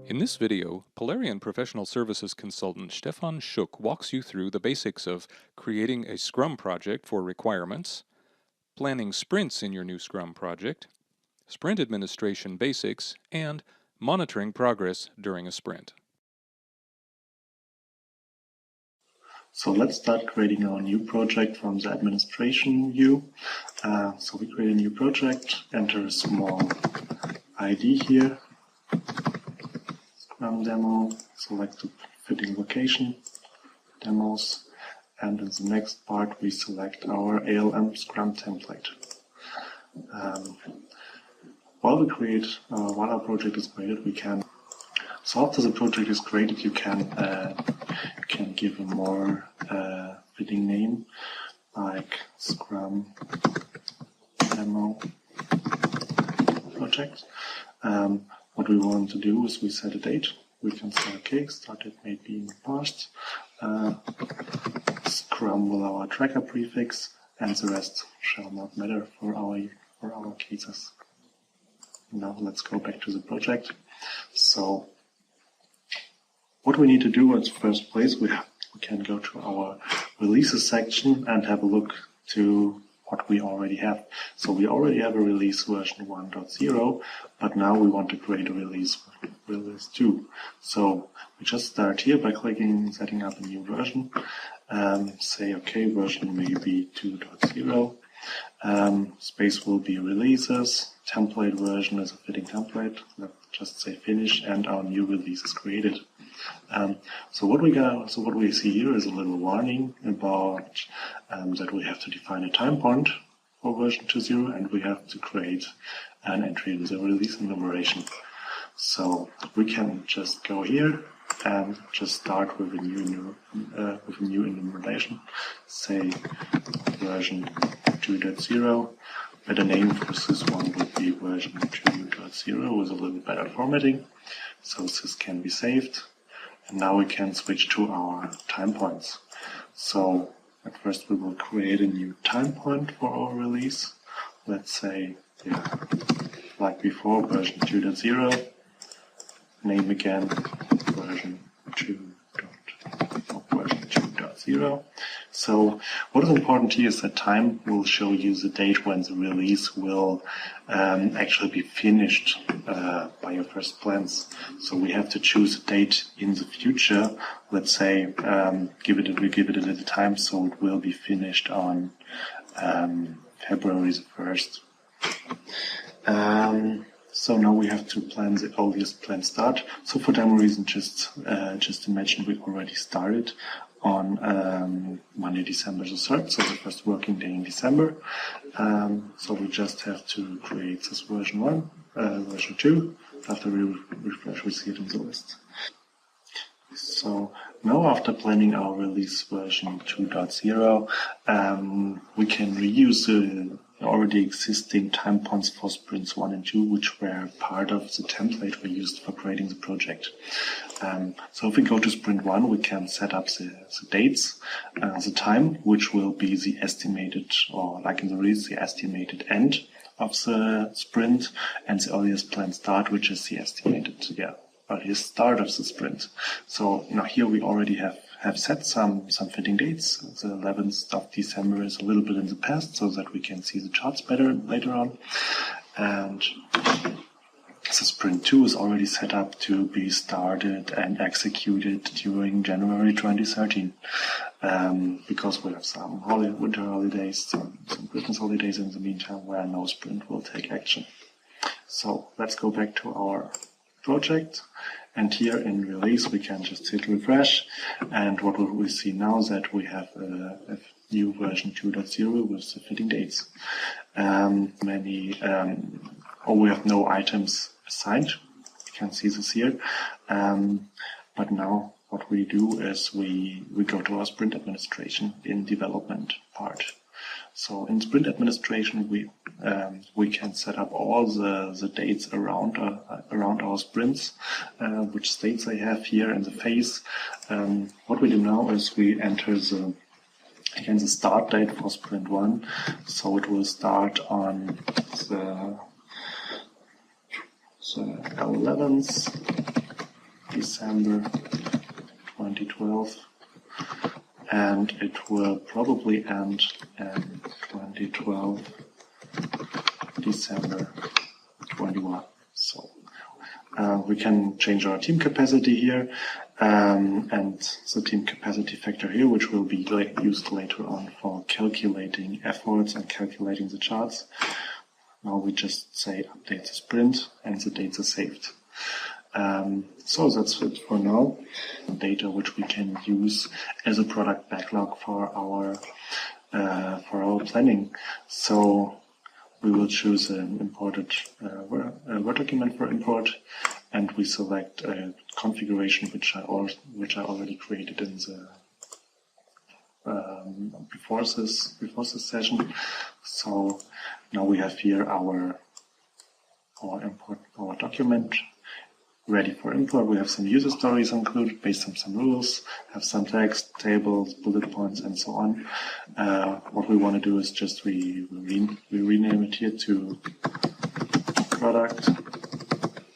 In this video, Polarion Professional Services Consultant Stefan Schuck walks you through the basics of creating a Scrum project for requirements, planning sprints in your new Scrum project, sprint administration basics, and monitoring progress during a sprint. So let's start creating our new project from the administration view. So we create a new project, enter a small ID here, Scrum demo, select the fitting location, demos, and in the next part we select our ALM Scrum template. While our project is created, so after the project is created, you can give a more fitting name, like Scrum demo project. What we want to do is we set a date. We can say, okay, started maybe in the past, Scrum with our tracker prefix, and the rest shall not matter for our cases. Now let's go back to the project. So what we need to do is, first place, we can go to our releases section and have a look to what we already have. So we already have a release version 1.0, but now we want to create a release 2. So we just start here by clicking setting up a new version. Say, okay, version maybe 2.0. Space will be releases. Template version is a fitting template. Let's just say finish, and our new release is created. So what we see here is a little warning about that we have to define a time point for version 2.0, and we have to create an entry in the release enumeration. So we can just go here and just start with a new enumeration. Say version 2.0. Better name for this one would be version 2.0 with a little better formatting. So this can be saved. And now we can switch to our time points. So at first we will create a new time point for our release. Let's say, like before, version 2.0. Name again, version 2.0. So what is important here is that time will show you the date when the release will actually be finished by your first plans. So we have to choose a date in the future. Let's say we give it a little time, so it will be finished on February the 1st. So now we have to plan the earliest planned start. So for demo reason, just imagine we already started on Monday, December the 3rd, so the first working day in December. So we just have to create this version 1, version 2. After we refresh, we see it in the list. So now, after planning our release version 2.0, we can reuse the already existing time points for sprints 1 and 2, which were part of the template we used for creating the project. So if we go to sprint 1, we can set up the dates, the time, which will be the estimated, or like in the release, the estimated end of the sprint, and the earliest planned start, which is the estimated earliest start of the sprint. So now here we already have set some fitting dates. The 11th of December is a little bit in the past, so that we can see the charts better later on. And the sprint 2 is already set up to be started and executed during January 2013. Because we have some winter holidays, some Christmas holidays in the meantime, where no sprint will take action. So let's go back to our project, and here in release we can just hit refresh, and what we see now is that we have a new version 2.0 with the fitting dates. We have no items assigned. You can see this here, but now what we do is we go to our sprint administration in development part. So in sprint administration, we can set up all the dates around our sprints, which states they have here in the phase. What we do now is we enter the start date for sprint 1. So it will start on the 11th December 2012, and it will probably end in 2012 December 21. So we can change our team capacity here, and the team capacity factor here, which will be used later on for calculating efforts and calculating the charts. Now we just say update the sprint and the dates are saved. So that's it for now. Data which we can use as a product backlog for our planning. So we will choose an imported Word document for import, and we select a configuration which I already created in the before this session. So now we have here our document ready for import. We have some user stories included based on some rules, have some text, tables, bullet points, and so on. What we want to do is just we rename it here to product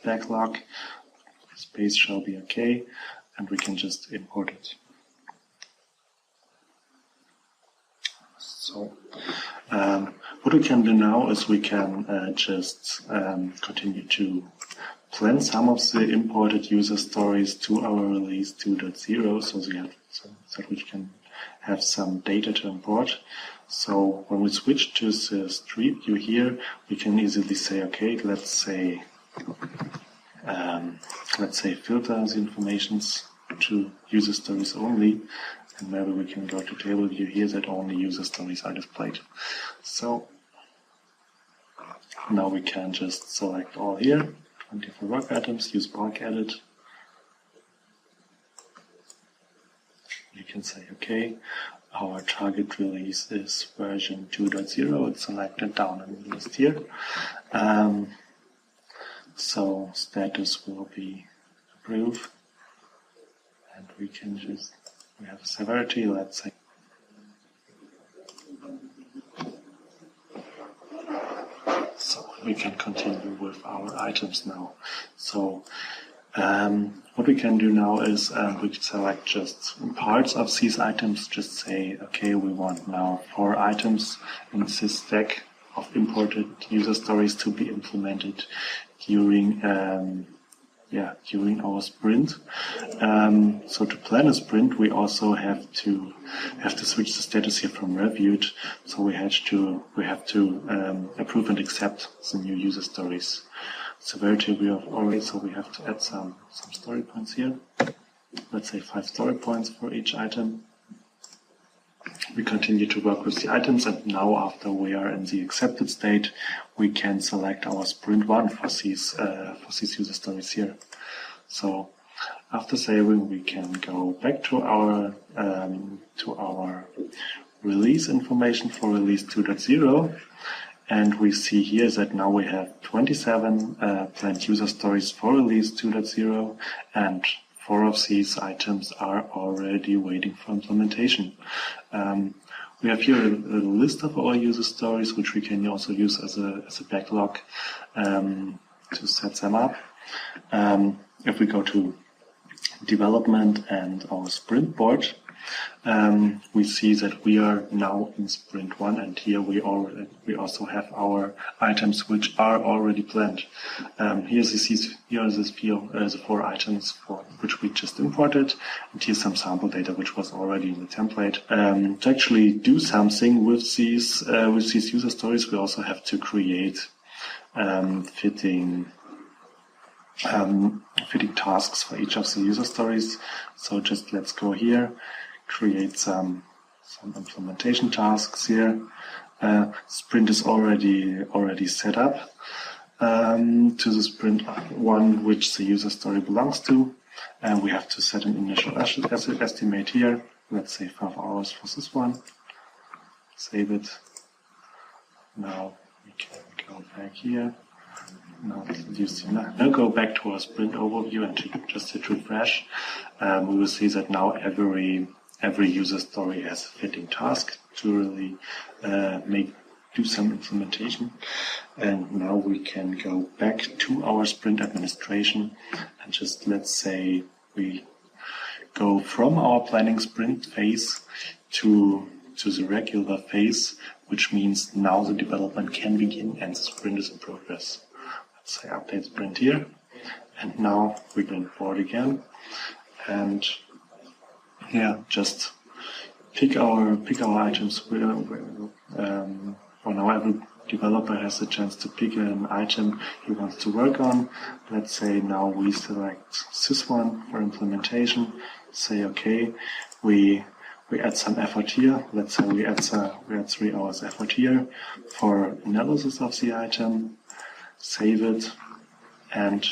backlog. Space shall be okay, and we can just import it. So what we can do now is we can just continue to plan some of the imported user stories to our release 2.0, so that we can have some data to import. So when we switch to the street view here, we can easily say, okay, let's say filter the informations to user stories only, and maybe we can go to table view here that only user stories are displayed. So now we can just select all here. 24 work items, use bulk edit. You can say, okay, our target release is version 2.0. It's selected down in the list here. So status will be approved. And we have a severity, let's say. So we can continue with our items now. So what we can do now is we can select just parts of these items, just say, okay, we want now 4 items in this stack of imported user stories to be implemented during our sprint. So to plan a sprint, we also have to switch the status here from reviewed. So we have to approve and accept the new user stories. Severity we have already, so we have to add some story points here. Let's say 5 story points for each item. We continue to work with the items, and now after we are in the accepted state, we can select our sprint 1 for these user stories here. So after saving, we can go back to our release information for release 2.0, and we see here that now we have 27 planned user stories for release 2.0, and 4 of these items are already waiting for implementation. We have here a list of our user stories, which we can also use as a backlog to set them up. If we go to development and our sprint board, we see that we are now in sprint 1, and here we also have our items which are already planned. Here are the 4 items which we just imported, and here's some sample data which was already in the template. To actually do something with these user stories, we also have to create fitting tasks for each of the user stories. So just let's go here, create some implementation tasks here. Sprint is already set up to the sprint 1 which the user story belongs to, and we have to set an initial estimate here. Let's say 5 hours for this one. Save it. Now we can go back here. Now go back to our sprint overview and just hit refresh. We will see that now every user story has a fitting task to really do some implementation. And now we can go back to our sprint administration and just let's say we go from our planning sprint phase to the regular phase, which means now the development can begin and the sprint is in progress. Let's say update sprint here, and now we go forward again, and just pick our items. Now every developer has the chance to pick an item he wants to work on. Let's say now we select this one for implementation. Say okay, we add some effort here. Let's say we add 3 hours effort here for analysis of the item. Save it and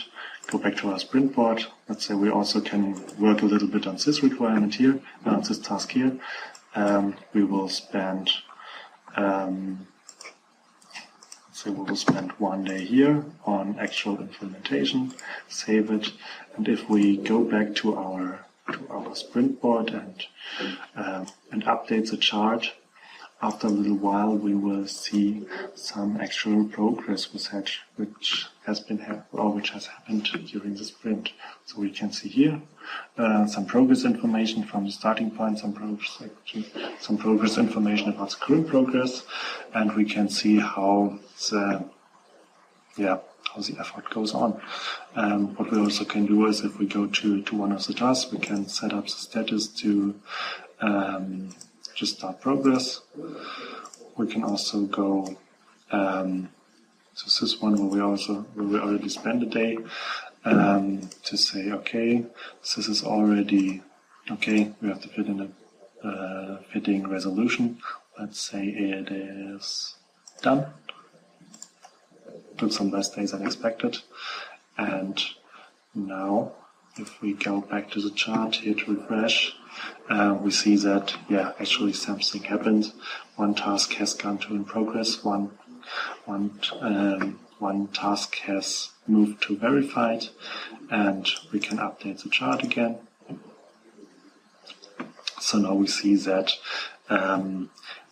go back to our sprint board. Let's say we also can work a little bit on this requirement here, on this task here. We will spend 1 day here on actual implementation, save it, and if we go back to our sprint board and update the chart, after a little while we will see some actual progress which has happened during the sprint. So we can see here some progress information from the starting point, some progress information about the current progress, and we can see how the effort goes on. What we also can do is if we go to one of the tasks, we can set up the status to just start progress. We can also go to this one where we already spent a day to say, okay, this is already okay. We have to fit in a fitting resolution. Let's say it is done. Took some less days than expected. And now, if we go back to the chart here to refresh, we see that, actually something happened. One task has gone to in progress, one task has moved to verified, and we can update the chart again. So now we see that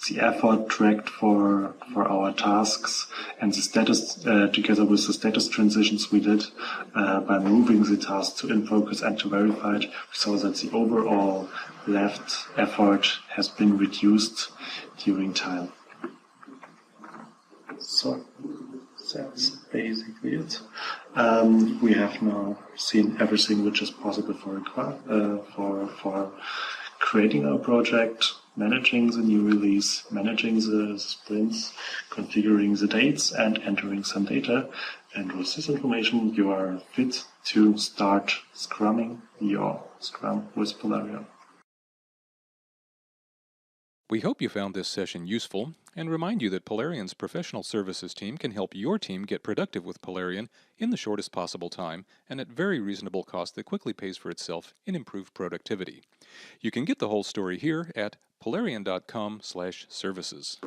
the effort tracked for our tasks and the status, together with the status transitions we did by moving the task to in progress and to verified, we saw that the overall left effort has been reduced during time. So that's basically it. We have now seen everything which is possible for creating our project, managing the new release, managing the sprints, configuring the dates, and entering some data. And with this information, you are fit to start scrumming your Scrum with Polarion. We hope you found this session useful and remind you that Polarion's professional services team can help your team get productive with Polarion in the shortest possible time and at very reasonable cost that quickly pays for itself in improved productivity. You can get the whole story here at polarion.com/services.